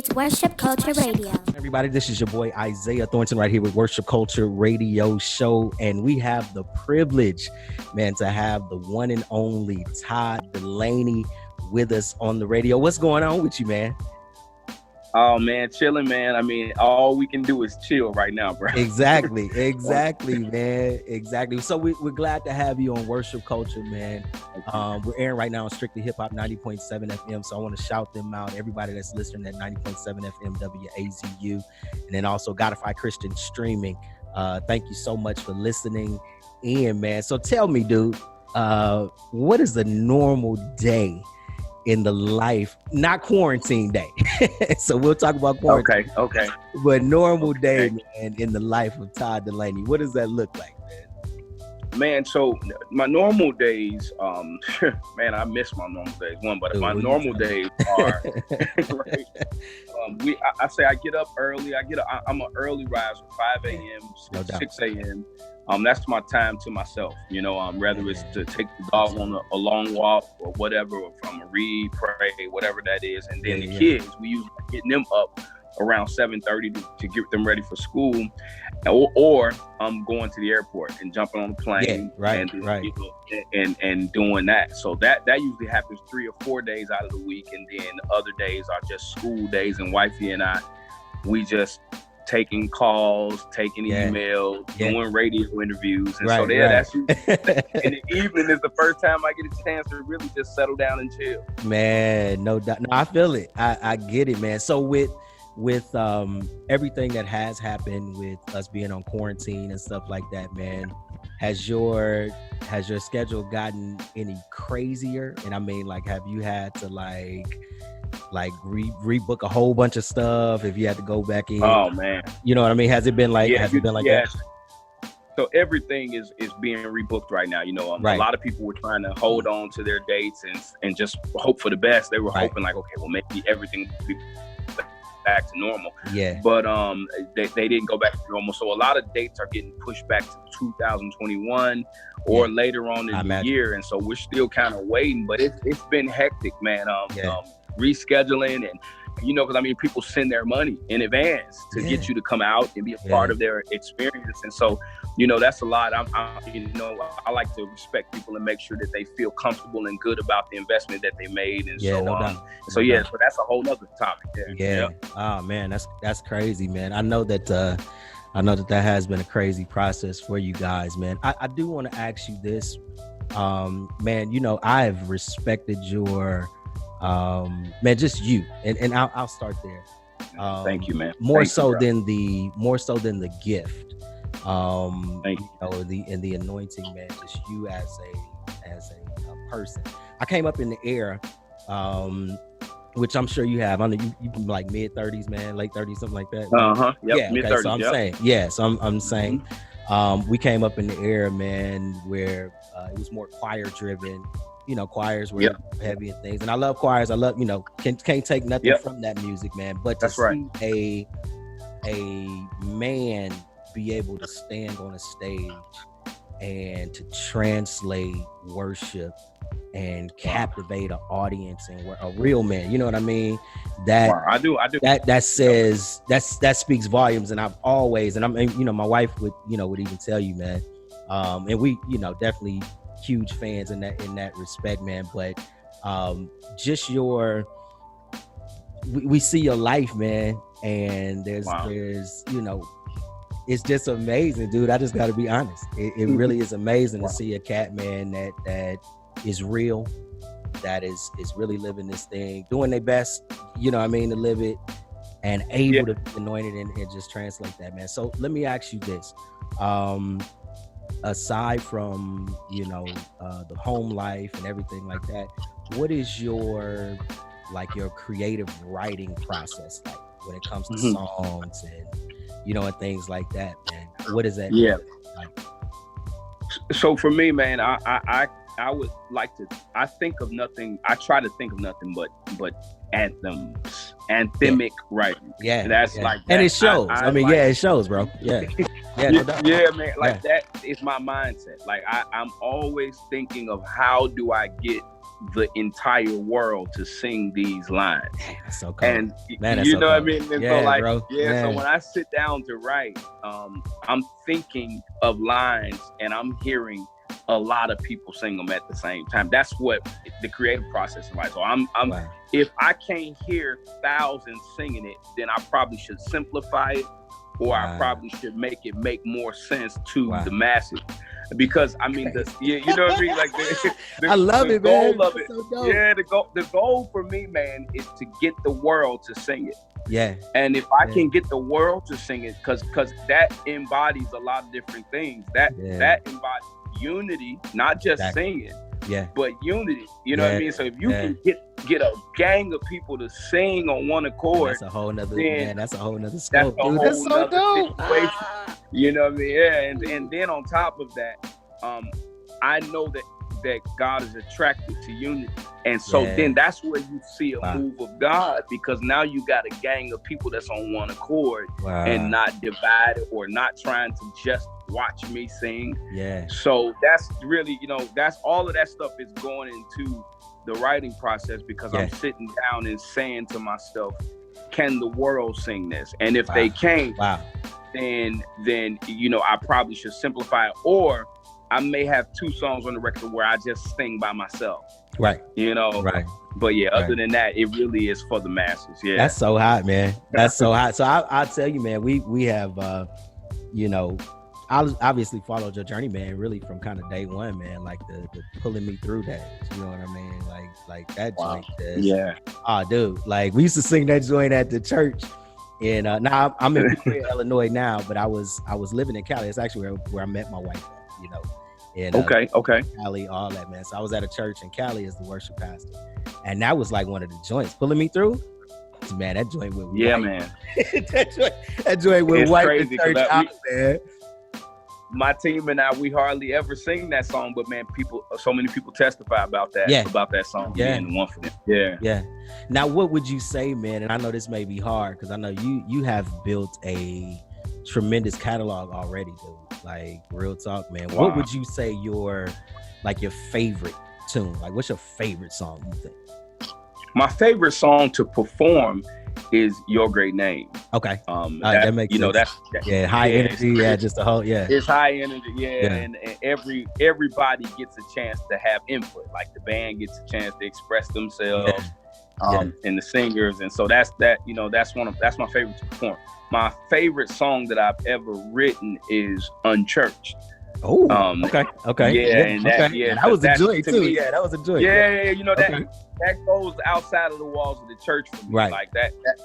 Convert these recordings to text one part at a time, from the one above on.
It's Worship Culture Radio. Everybody, this is your boy Isaiah Thornton right here with Worship Culture Radio Show, and we have the privilege, man, to have the one and only Todd Dulaney with us on the radio. What's going on with you, man? Oh man, chilling, man. I mean, all we can do is chill right now, bro. Exactly, man. Exactly. So we're glad to have you on Worship Culture, man. We're airing right now on Strictly Hip Hop 90.7 FM. So I want to shout them out, everybody that's listening at 90.7 FM WAZU, and then also Godify Christian Streaming. Thank you so much for listening in, man. So tell me, dude, what is a normal day in the life, not quarantine day? So we'll talk about quarantine. Okay. But normal day, man, in the life of Todd Dulaney. What does that look like, man? Man, so my normal days, man, I miss my normal days. But my normal days are, right? I say I get up early. I'm an early riser, 5 a.m., 6 a.m. That's my time to myself, whether it's to take the dog on a long walk or whatever, or if I'm gonna read, pray, whatever that is. And then the kids, we usually getting them up around 7:30 to get them ready for school, or I'm going to the airport and jumping on the plane, and doing that. So that usually happens 3 or 4 days out of the week, and then the other days are just school days. And wifey and I, we just taking calls, taking emails, doing radio interviews. And that's usually, and the evening is the first time I get a chance to really just settle down and chill. Man, no doubt. No, I feel it. I get it, man. So with everything that has happened with us being on quarantine and stuff like that, man, has your schedule gotten any crazier? And I mean, like, have you had to rebook a whole bunch of stuff if you had to go back in? Oh man, you know what I mean? Has it been like that? So everything is being rebooked right now. A lot of people were trying to hold on to their dates and just hope for the best. They were hoping like, okay, well, maybe everything will be back to normal. But they didn't go back to normal. So a lot of dates are getting pushed back to 2021 or later on in the year. And so we're still kind of waiting, but it's been hectic, man. Rescheduling and because I mean, people send their money in advance to get you to come out and be a part of their experience. And so that's a lot. I like to respect people and make sure that they feel comfortable and good about the investment that they made. And so that's a whole other topic there. Oh man, that's crazy, man. I know that has been a crazy process for you guys, man. I do want to ask you this, man. I've respected your man, just you, and I'll start there. Thank you, man. More so than the gift. Thank you. The anointing, man. Just you as a person. I came up in the era, which I'm sure you have. I know you like mid 30s, man, late 30s, something like that. Yep. Mid 30s. So I'm saying, I'm saying, we came up in the era, man, where it was more choir driven. Choirs were heavy and things, and I love choirs. I love, can't take nothing from that music, man. But to see a man be able to stand on a stage and to translate worship and captivate an audience, and a real man, you know what I mean? I do. That speaks volumes. And I've always, and I'm, my wife would even tell you, man. And we, definitely huge fans in that respect, man. But just we see your life, man, and there's it's just amazing, dude. I just got to be honest. It really is amazing to see a cat, man, that is real, that is really living this thing, doing their best, to live it, and able to be anointed and just translate that, man. So let me ask you this. Aside from the home life and everything like that, what is your creative writing process like when it comes to songs and and things like that, man? What is that like? So for me, man, I would like to, I try to think of nothing but anthemic writing. That's like that. And it shows. It shows, bro. No doubt. Man, that is my mindset. Like I'm always thinking of how do I get the entire world to sing these lines. That's so cool. And man, that's you so know cool. what I mean? And yeah, so like, bro. yeah, so when I sit down to write, I'm thinking of lines and I'm hearing a lot of people sing them at the same time. That's what the creative process is like. So I'm wow. If I can't hear thousands singing it, then I probably should simplify it, or wow. I probably should make it make more sense to wow. the masses. Because I mean, you know what I mean? Like I love the it, goal man. of it. So yeah, the goal for me, man, is to get the world to sing it. Yeah. And if I can get the world to sing it, because that embodies a lot of different things. That embodies unity, not just singing, but unity. You know what I mean? So if you can get a gang of people to sing on one accord, that's a whole nother that's a whole nother scope. That's so dope. You know what I mean? Yeah, and then on top of that, I know that God is attracted to unity. And so then that's where you see a move of God, because now you got a gang of people that's on one accord and not divided or not trying to just watch me sing. Yeah. So that's really, that's all of that stuff is going into the writing process, because I'm sitting down and saying to myself, can the world sing this? And if they can't, then I probably should simplify it, or I may have 2 songs on the record where I just sing by myself. Right. Right. But yeah, other than that, it really is for the masses. Yeah. That's so hot, man. That's so hot. So I'll tell you, man, we have, I obviously followed your journey, man, really from kind of day one, man, like the pulling me through that. You know what I mean? Like that joint. Yeah. Oh, dude, like we used to sing that joint at the church. And now I'm in Peoria, Illinois now, but I was living in Cali. It's actually where I met my wife, And okay. Cali, all that, man. So I was at a church in Cali as the worship pastor, and that was like one of the joints pulling me through. Man, that joint went white. Man. that joint went white. Crazy, man. My team and I, we hardly ever sing that song, but man, so many people testify about that. About that song being the one for them. Yeah. Now, what would you say, man? And I know this may be hard because I know you have built a tremendous catalog already, dude. Like, real talk, man. What would you say your favorite tune? Like, what's your favorite song, you think? My favorite song to perform is Your Great Name. Okay. That makes sense. That's high energy. Just the whole It's high energy. And everybody gets a chance to have input. Like, the band gets a chance to express themselves. And the singers, and so that's my favorite to perform. My favorite song that I've ever written is Unchurched. Oh, okay. That was a joy too. That was a joy. That goes outside of the walls of the church for me. Right. Like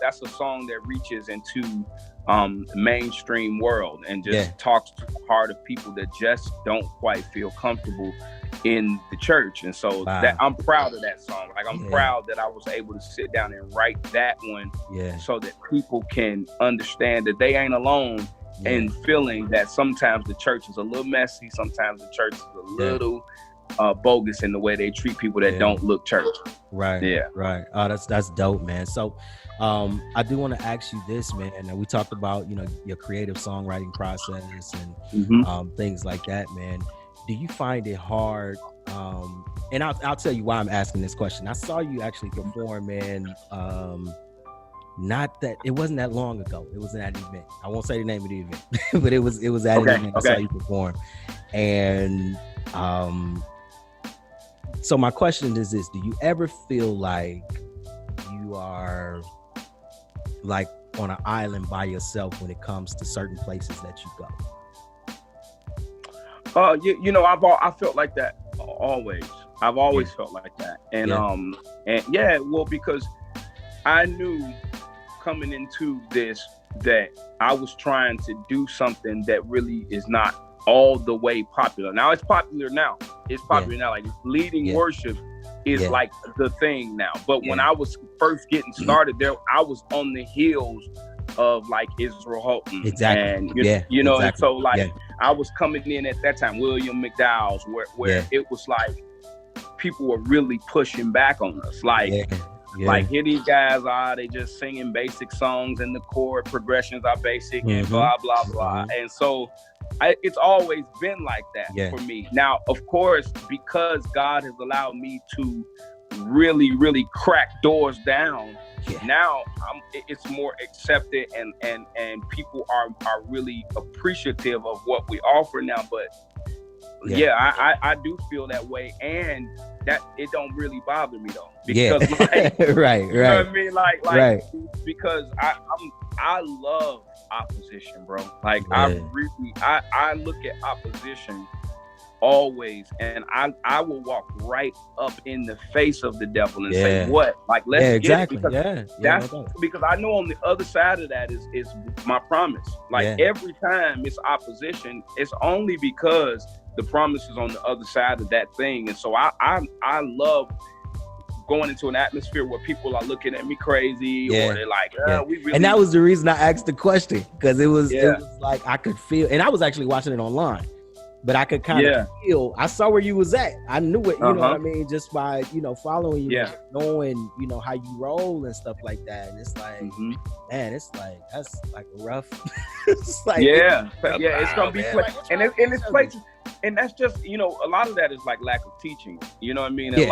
that's a song that reaches into the mainstream world and just talks to the heart of people that just don't quite feel comfortable in the church. And so that I'm proud of that song. Like, I'm proud that I was able to sit down and write that one so that people can understand that they ain't alone in feeling that sometimes the church is a little messy, sometimes the church is a little bogus in the way they treat people that don't look church. Right. Yeah. Right. Oh, that's dope, man. So I do want to ask you this, man. Now, we talked about, your creative songwriting process and things like that, man. Do you find it hard? And I'll tell you why I'm asking this question. I saw you actually perform, man. It wasn't that long ago. It was at an event. I won't say the name of the event, but it was at an event. I saw you perform. And so my question is this: do you ever feel like you are like on an island by yourself when it comes to certain places that you go? I felt like that always. I've always felt like that. And because I knew coming into this that I was trying to do something that really is not all the way popular. Now it's popular now. Like, leading worship is like the thing now. But when I was first getting started there, I was on the heels of like Israel Houghton. Exactly. And and so like I was coming in at that time, William McDowell's, where it was like people were really pushing back on us. Like here these guys are, they just singing basic songs and the chord progressions are basic and blah blah blah. And so it's always been like that for me. Now, of course, because God has allowed me to really, really crack doors down, now it's more accepted, and people are really appreciative of what we offer now. But I do feel that way, and that it don't really bother me though, because like, right. You know what I mean? Like because I love opposition, bro. Like I look at opposition always, and I will walk right up in the face of the devil and say, what? Like, let's get it, because that's because I know on the other side of that is my promise. Like every time it's opposition, it's only because the promise is on the other side of that thing. And so I love going into an atmosphere where people are looking at me crazy, or they're like, we really. And that was the reason I asked the question, because it was like I could feel, and I was actually watching it online, but I could kind of feel. I saw where you was at. I knew it. You know what I mean, just by following you, knowing how you roll and stuff like that. And it's like, man, it's like that's like a rough. It's like it's gonna be and it's places. And that's just, a lot of that is like lack of teaching, you know what I mean? And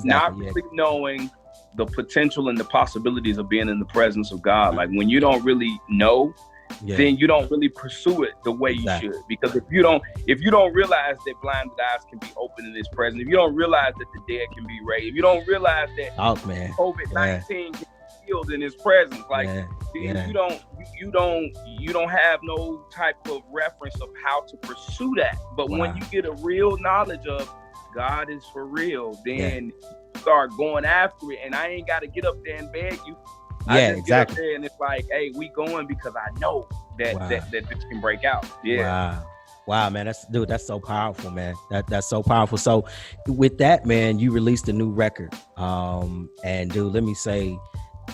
not really knowing the potential and the possibilities of being in the presence of God. Like when you don't really know, then you don't really pursue it the way you should. Because if you don't realize that blinded eyes can be opened in His presence, if you don't realize that the dead can be raised, if you don't realize that COVID-19 can be healed in His presence, like you don't have no type of reference of how to pursue that. But when you get a real knowledge of God is for real, then you start going after it. And I ain't got to get up there and beg you. I just get up there and it's like, hey, we going because I know that this can break out. Wow, man, that's so powerful, man. That's so powerful. So with that, man, you released a new record. And dude, let me say,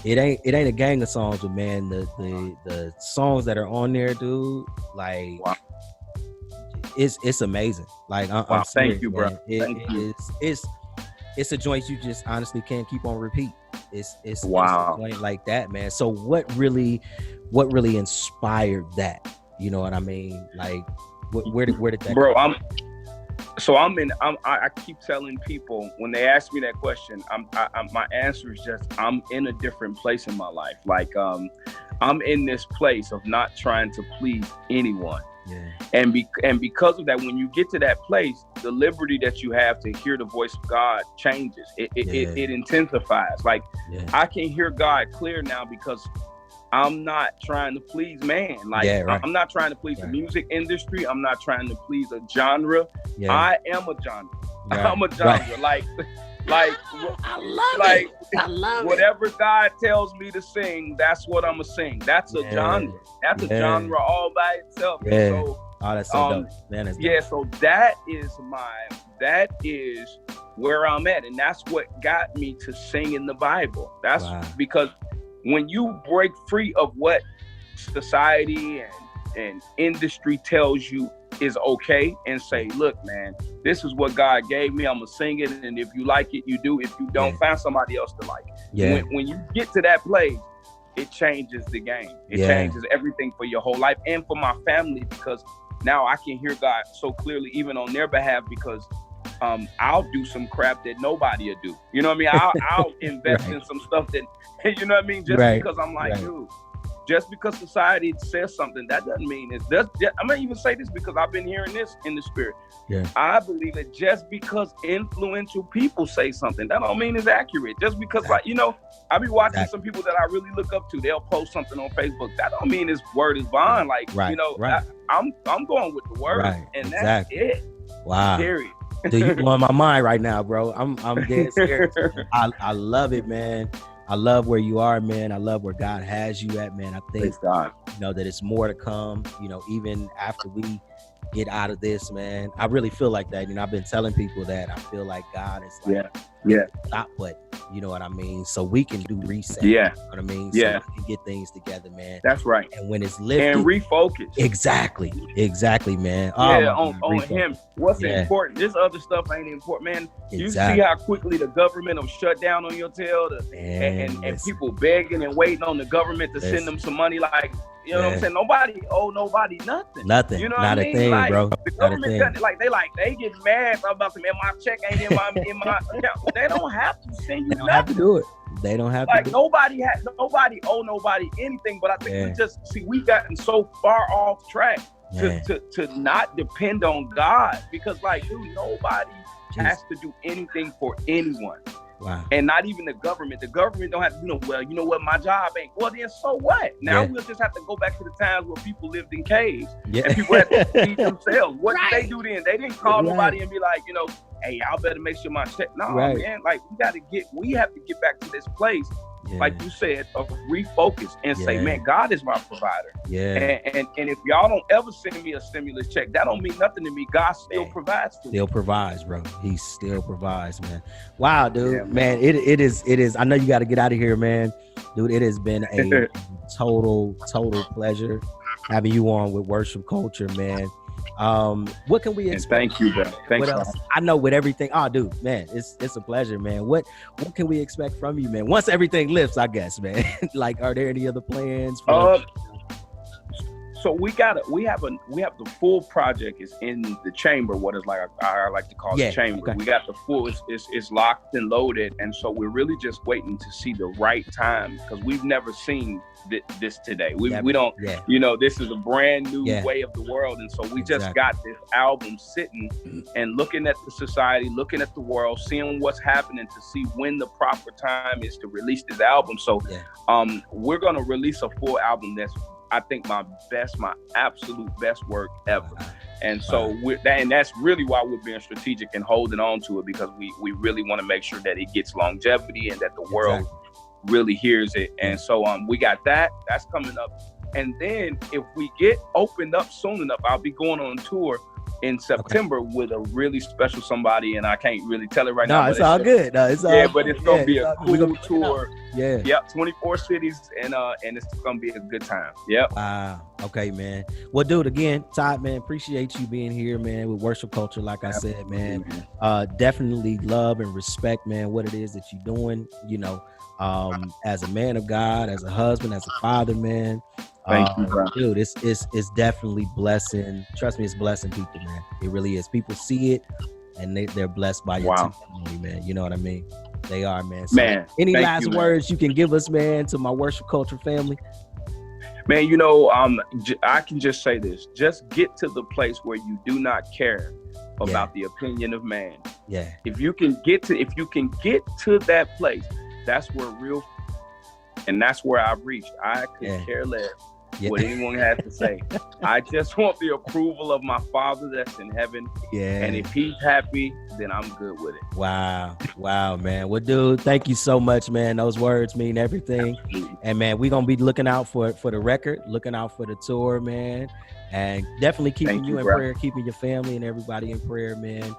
it ain't a gang of songs, but man, the songs that are on there, dude, like it's amazing. Like I'm serious, thank you, bro. It's a joint you just honestly can't keep on repeat. It's a joint like that, man. So what really inspired that? You know what I mean? Like where did that bro come from? I keep telling people when they ask me that question, my answer is just, I'm in a different place in my life. Like, I'm in this place of not trying to please anyone. And because of that, when you get to that place, the liberty that you have to hear the voice of God changes. It intensifies. Like I can hear God clear now because I'm not trying to please man. Like I'm not trying to please the music industry. I'm not trying to please a genre. I am a genre. I'm a genre. Like I love whatever God tells me to sing, that's what I'm gonna sing. That's a genre. That's a genre all by itself. So, that's so dope. Man, that's dope. So that is where I'm at, and that's what got me to sing in the Bible. That's because when you break free of what society and industry tells you is okay, and say, look, man, this is what God gave me, I'm gonna sing it, and if you like it, you do. If you don't, find somebody else to like it. When you get to that place, it changes the game. It changes everything for your whole life and for my family, because now I can hear God so clearly, even on their behalf, because I'll do some crap that nobody will do. You know what I mean? I'll invest in some stuff that, you know what I mean? Just because I'm like, dude, just because society says something, that doesn't mean it does. I'm gonna even say this because I've been hearing this in the spirit. I believe that just because influential people say something, that don't mean it's accurate. Just because, like, I be watching some people that I really look up to. They'll post something on Facebook. That don't mean his word is bond. Like, I'm going with the word, and that's it. Wow. Period. Dude, you blowing my mind right now, bro. I'm dead serious. I love it, man. I love where you are, man. I love where God has you at, man. I think that it's more to come, even after we get out of this, man. I really feel like that. You know, I've been telling people that I feel like God is like, stop button. You know what I mean? So we can do reset. Yeah. You know what I mean? Yeah. So we can get things together, man. That's right. And when it's lifted. And refocus. Exactly, man. Yeah, on him. What's important? This other stuff ain't important, man. Exactly. You see how quickly the government will shut down on your tail and people begging and waiting on the government to send them some money. Like, you know what I'm saying? Nobody owe nobody nothing. Nothing. You know Not what I a mean? thing, like, bro. The government doesn't, they get mad about man, my check ain't in my account. They don't have to send you They don't nothing. have to do it. They don't have to. Nobody owe nobody anything. But I think we've gotten so far off track to not depend on God, because nobody has to do anything for anyone. Wow. And not even the government. The government don't have to, you know what, my job ain't. Well, then so what? Now we'll just have to go back to the times where people lived in caves and people had to feed themselves. What did they do then? They didn't call nobody and be like, hey, y'all better make sure my check. No, man, we have to get back to this place, like you said, of refocus and say, man, God is my provider. Yeah. And if y'all don't ever send me a stimulus check, that don't mean nothing to me. God still provides for me. Still provides, bro. He still provides, man. Wow, dude. Yeah, man, it is. I know you got to get out of here, man. Dude, it has been a total pleasure having you on with Worship Culture, man. What can we expect? And thank you, bro. Thanks. What else? I know with everything. Oh, dude, man, it's a pleasure, man. What can we expect from you, man? Once everything lifts, I guess, man. Like, are there any other plans? So we have the full project is in the chamber. What is I like to call the chamber. Okay. We got the full. It's locked and loaded, and so we're really just waiting to see the right time, because we've never seen this today. We don't. Yeah. This is a brand new way of the world, and so we just got this album sitting and looking at the society, looking at the world, seeing what's happening to see when the proper time is to release this album. So, we're gonna release a full album that's, I think, my absolute best work ever. And so that's really why we're being strategic and holding on to it, because we really want to make sure that it gets longevity and that the world really hears it. And so we got that's coming up. And then if we get opened up soon enough, I'll be going on tour in September with a really special somebody, and I can't really tell it right now. No, it's all good. No, it's all but it's gonna be a cool tour. Yeah. Yep, 24 cities, and it's gonna be a good time. Yep. Wow. Okay, man. Well, dude, again, Todd, man, appreciate you being here, man, with Worship Culture. Like I said, man, definitely love and respect, man, what it is that you're doing. As a man of God, as a husband, as a father, man. Thank you, bro. Dude, it's definitely blessing. Trust me, it's blessing people, man. It really is. People see it and they're blessed by your testimony, man. You know what I mean? They are, man. So any last words you can give us, man, to my Worship Culture family? Man, I can just say this. Just get to the place where you do not care about the opinion of man. Yeah. If you can get to that place, that's where and that's where I've reached. I could care less what anyone has to say. I just want the approval of my Father that's in heaven. Yeah. And if he's happy, then I'm good with it. Wow, man. Well, dude, thank you so much, man. Those words mean everything. Absolutely. And man, we're gonna be looking out for the record, looking out for the tour, man. And definitely keeping you in prayer, keeping your family and everybody in prayer, man.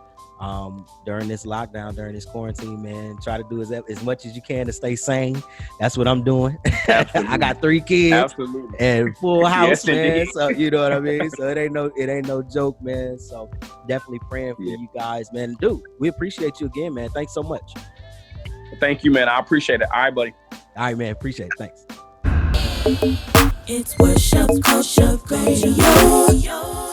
During this lockdown, during this quarantine, man, try to do as much as you can to stay sane. That's what I'm doing. I got 3 kids and full house, man. So you know what I mean? So it ain't no joke, man. So definitely praying for you guys, man. Dude, we appreciate you again, man. Thanks so much. Thank you, man. I appreciate it. All right, buddy. All right, man. Appreciate it. Thanks. It's Worship Culture Radio.